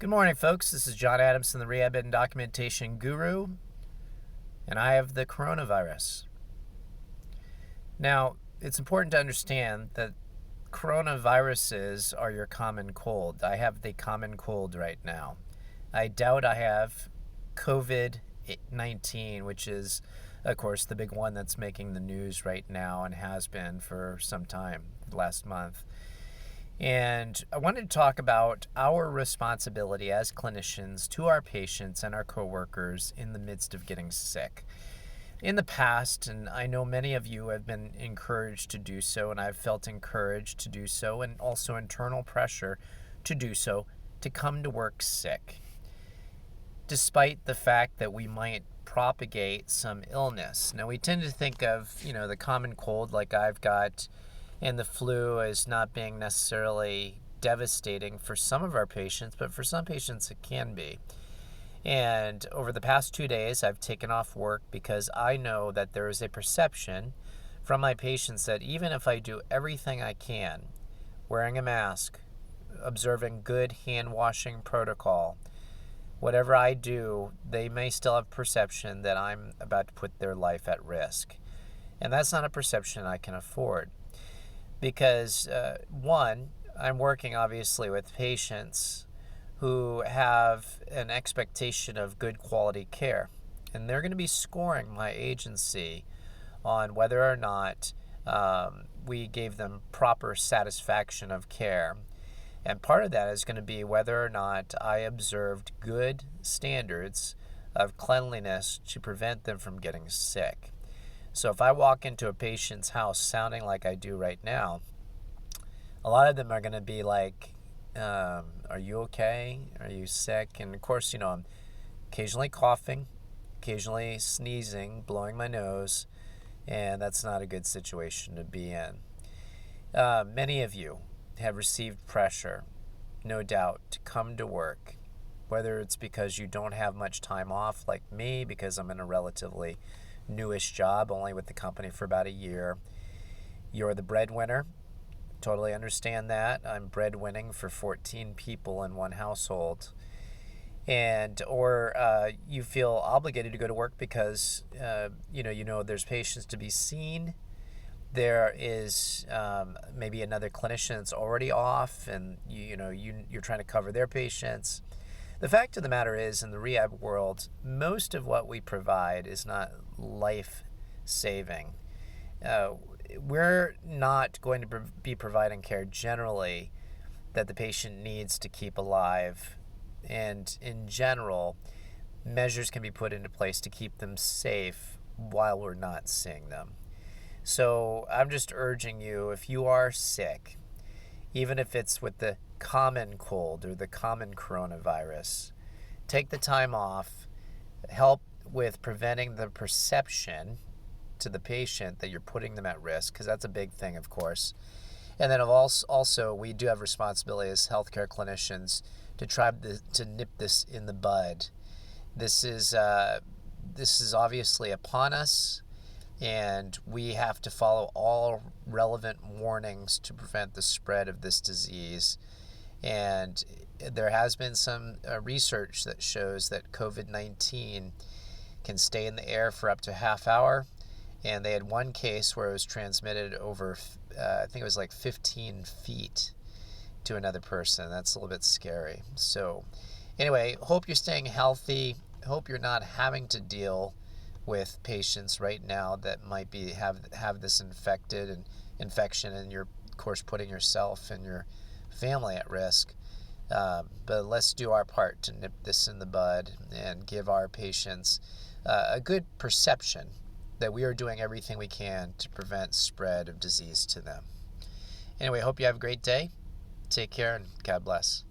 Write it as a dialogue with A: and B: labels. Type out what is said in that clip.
A: Good morning, folks. This is John Adamson, the Rehab and Documentation Guru, and I have the coronavirus. Now, it's important to understand that coronaviruses are your common cold. I have the common cold right now. I doubt I have COVID-19, which is, of course, the big one that's making the news right now and has been for some time, last month. And I wanted to talk about our responsibility as clinicians to our patients and our coworkers in the midst of getting sick. In the past, and I know many of you have been encouraged to do so, and I've felt encouraged to do so, and also internal pressure to do so, to come to work sick, despite the fact that we might propagate some illness. Now, we tend to think of, the common cold like I've got, and the flu as not being necessarily devastating for some of our patients, but for some patients it can be. And over the past 2 days, I've taken off work because I know that there is a perception from my patients that even if I do everything I can, wearing a mask, observing good hand washing protocol, whatever I do, they may still have perception that I'm about to put their life at risk. And that's not a perception I can afford. Because one, I'm working obviously with patients who have an expectation of good quality care, and they're going to be scoring my agency on whether or not we gave them proper satisfaction of care. And part of that is going to be whether or not I observed good standards of cleanliness to prevent them from getting sick. So if I walk into a patient's house sounding like I do right now, a lot of them are going to be like, are you okay? Are you sick? And of course, I'm occasionally coughing, occasionally sneezing, blowing my nose, and that's not a good situation to be in. Many of you have received pressure, no doubt, to come to work, whether it's because you don't have much time off like me, because I'm in a relatively newish job, only with the company for about a year. You're the breadwinner. Totally understand that. I'm breadwinning for 14 people in one household. Or you feel obligated to go to work because there's patients to be seen. There is maybe another clinician that's already off, and you're trying to cover their patients. The fact of the matter is, in the rehab world, most of what we provide is not life-saving. We're not going to be providing care generally that the patient needs to keep alive. And in general, measures can be put into place to keep them safe while we're not seeing them. So I'm just urging you, if you are sick, even if it's with the common cold or the common coronavirus, take the time off, help with preventing the perception to the patient that you're putting them at risk, because that's a big thing, of course. And then also we do have responsibility as healthcare clinicians to try to nip this in the bud. This is obviously upon us, and we have to follow all relevant warnings to prevent the spread of this disease. And there has been some research that shows that COVID-19 can stay in the air for up to a half hour. And they had one case where it was transmitted over, I think it was like 15 feet to another person. That's a little bit scary. So anyway, hope you're staying healthy. Hope you're not having to deal with patients right now that might be have this infection, and you're, of course, putting yourself and your family at risk. But let's do our part to nip this in the bud and give our patients a good perception that we are doing everything we can to prevent spread of disease to them. Anyway, hope you have a great day. Take care, and God bless.